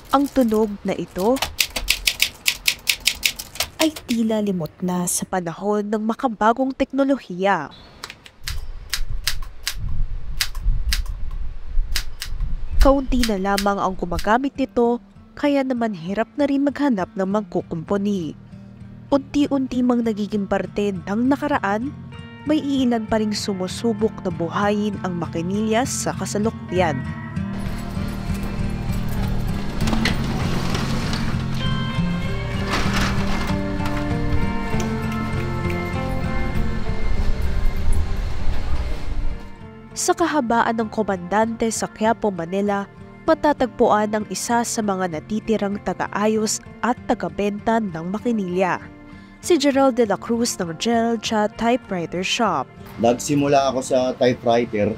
Ang tunog na ito ay tila limot na sa panahon ng makabagong teknolohiya. Kaunti na lamang ang gumagamit nito, kaya naman hirap na rin maghanap ng mangkukumpuni. Unti-unti mang nagiging parte ng nakaraan, may iilan pa ring sumusubok na buhayin ang makinilya sa kasalukuyan. Sa kahabaan ng komandante sa Quiapo, Manila, matatagpuan ang isa sa mga natitirang taga-ayos at taga-benta ng makinilya, si Gerald de la Cruz ng Gelcha Typewriter Shop. Nagsimula ako sa typewriter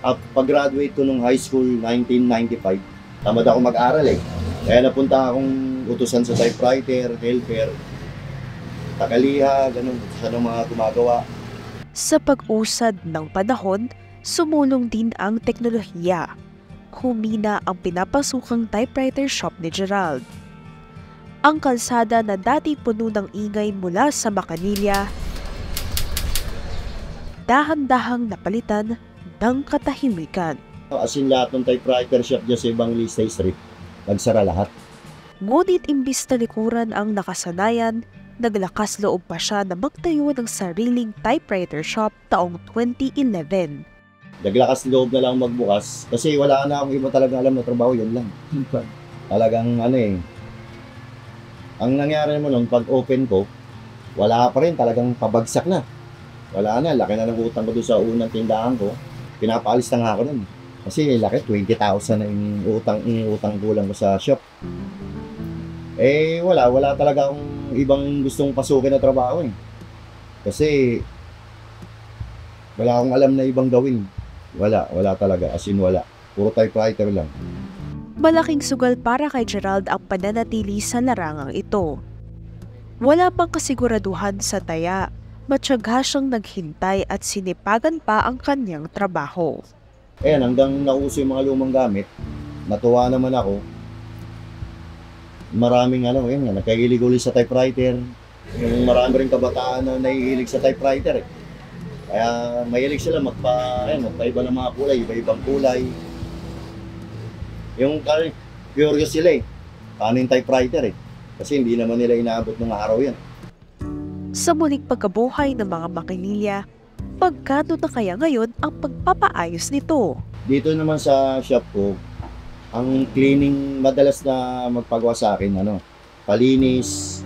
at pag-graduate ko nung high school 1995. Tamad ako mag-aral Kaya napunta akong utusan sa typewriter, helper, takaliha, ganun, sa mga gumagawa. Sa pag-usad ng panahon, sumulong din ang teknolohiya. Humina ang pinapasukang typewriter shop ni Gerald. Ang kalsada na dati puno ng ingay mula sa makinilya, dahan-dahang napalitan ng katahimikan. As in, lahat ng typewriter shop dyan sa Evangelista Street, nagsara lahat. Ngunit imbis na likuran ang nakasanayan, naglakas loob pa siya na magtayo ng sariling typewriter shop taong 2011. Naglakas loob na lang magbukas kasi wala na akong iba talagang alam na trabaho, yan lang. Talagang ang nangyari mo nun, pag open ko, wala pa rin, talagang pabagsak na. Wala na, laki na ng utang ko doon sa unang tindahan ko. Pinapaalis na nga ako nun. Kasi laki, 20,000 na yung utang kulang ko sa shop. Wala talaga akong ibang gustong pasukin na trabaho Kasi wala akong alam na ibang gawin. Wala talaga, as in wala. Puro typewriter lang. Malaking sugal para kay Gerald ang pananatili sa larangang ito. Wala pang kasiguraduhan sa taya, matyaga siyang naghintay at sinipagan pa ang kanyang trabaho. Hanggang nauso yung mga lumang gamit, natuwa naman ako. Maraming nagkahilig ulit sa typewriter. Yung marami rin kabataan na nahihilig sa typewriter Kaya mahilig sila magpaiba ng mga kulay, iba-ibang kulay. Yung curious sila paano yung typewriter Kasi hindi naman nila inaabot ng araw yan. Sa muling pagkabuhay ng mga makinilya, pagkano na kaya ngayon ang pagpapaayos nito? Dito naman sa shop ko, ang cleaning madalas na magpagawa sa akin, palinis.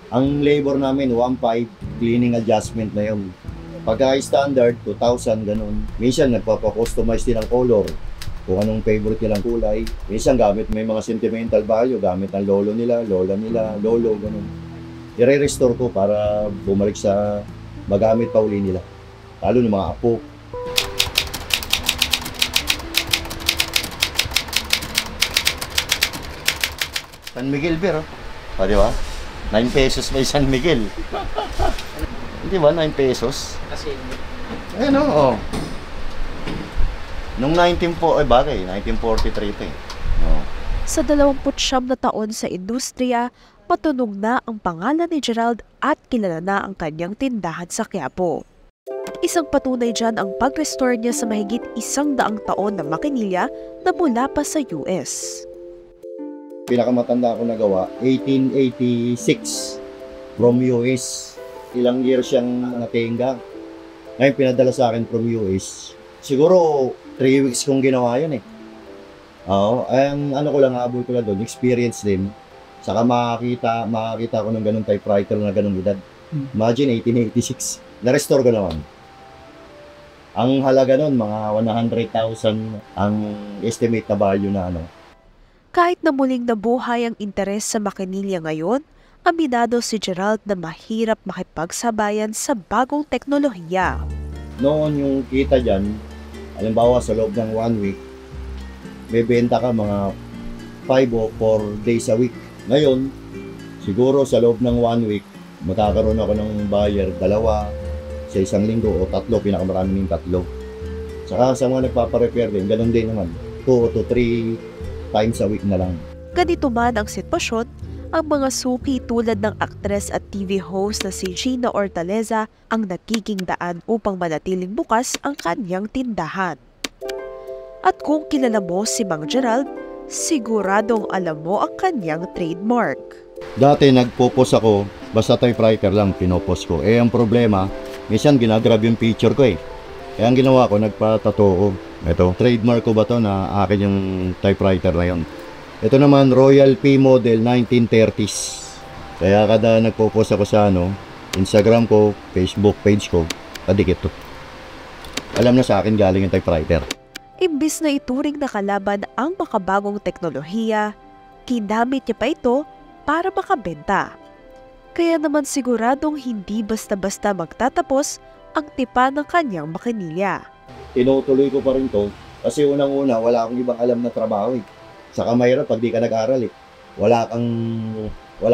Ang labor namin, 1.5, cleaning adjustment na yun. Pagka standard, 2,000, ganun. Minsan, nagpapakustomize din ang color, kung anong favorite nilang kulay. Minsan, gamit may mga sentimental value, gamit ng lolo nila, lola nila, lolo, ganun. I-restore ko para bumalik sa magamit pa uli nila. Lalo ng mga apo. San Miguel beer, di ba? 9 pesos may San Miguel. Di ba, 9 pesos? Kasi, Nung 1943 ito Sa 29 na taon sa industriya, patunog na ang pangalan ni Gerald at kilala na ang kanyang tindahan sa Quiapo. Isang patunay dyan ang pag-restore niya sa mahigit 100 taon na makinilya na mula pa sa US. Pinakamatanda ko nagawa, 1886 from US. Ilang years siyang natingga. Ngayon pinadala sa akin from US. Siguro 3 weeks kong ginawa yun Oo, ko lang, habol ko lang doon, experience din. Saka makakita ko ng ganung typewriter na ganung edad. Imagine, 1886. Na-restore ko naman. Ang halaga nun, mga 100,000 ang estimate na value na Kahit na muling nabuhay ang interes sa makinilya ngayon, aminado si Gerald na mahirap makipagsabayan sa bagong teknolohiya. Noon yung kita dyan, halimbawa sa loob ng 1 week, bebenta ka mga 5 o 4 days a week. Ngayon, siguro sa loob ng 1 week, magkakaroon ako ng buyer 2 sa isang linggo o 3, pinakamarami ng 3. Saka sa mga nagpapa-repair din, ganun din naman. 2 to 3 times a week na lang. Ganito man ang sitwasyon, ang mga suki tulad ng aktres at TV host na si Gina Hortaleza ang nagiging daan upang manatiling bukas ang kanyang tindahan. At kung kilala mo si Mang Gerald, siguradong alam mo ang kanyang trademark. Dati nagpo-post ako, basta typewriter lang pinopost ko. Ang problema, minsan ginagrab yung picture ko Kaya ang ginawa ko, nagpatato. Ito, trademark ko ba to na akin yung typewriter na yun. Ito naman, Royal P model 1930s. Kaya kada nagpo-post ako sa Instagram ko, Facebook page ko, kadikit to. Alam na sa akin galing yung typewriter. Imbis na ituring na kalaban ang makabagong teknolohiya, kinamit niya pa ito para makabenta. Kaya naman siguradong hindi basta-basta magtatapos ang tipa ng kanyang makinilya. Tinutuloy ko pa rin to kasi unang-una wala akong ibang alam na trabaho Saka mahirap pag di ka nag-aral Wala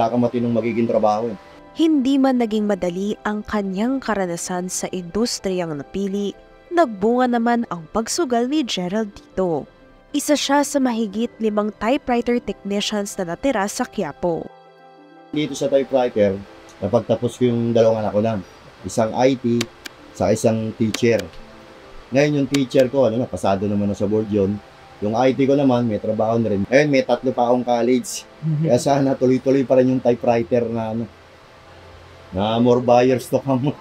kang matinong magiging trabaho Hindi man naging madali ang kanyang karanasan sa industriyang napili, nagbunga naman ang pagsugal ni Gerald dito. Isa siya sa mahigit 5 typewriter technicians na natira sa Quiapo. Dito sa typewriter, napagtapos ko yung 2 anak ko lang. Isang IT, sa isang teacher. Ngayon yung teacher ko, pasado naman na sa board yun. Yung IT ko naman, may trabaho na rin. Ngayon, may 3 pa akong college. Kaya sana tuloy-tuloy pa rin yung typewriter na more buyers to come.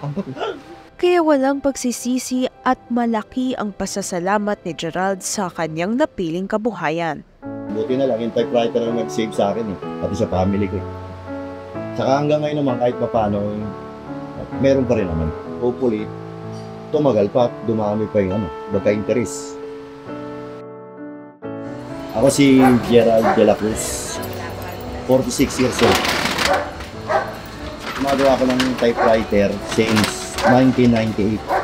Kaya walang pagsisisi at malaki ang pasasalamat ni Gerald sa kanyang napiling kabuhayan. Buti na lang, yung typewriter ang nag-save sa akin pati sa family ko Saka hanggang ngayon naman, kahit paano, meron pa rin naman. Hopefully, tumagal pa at dumami pa yung magka-interest. Ako si Gerald de la Cruz, 46 years old. Gumagawa ko ng typewriter since 1998.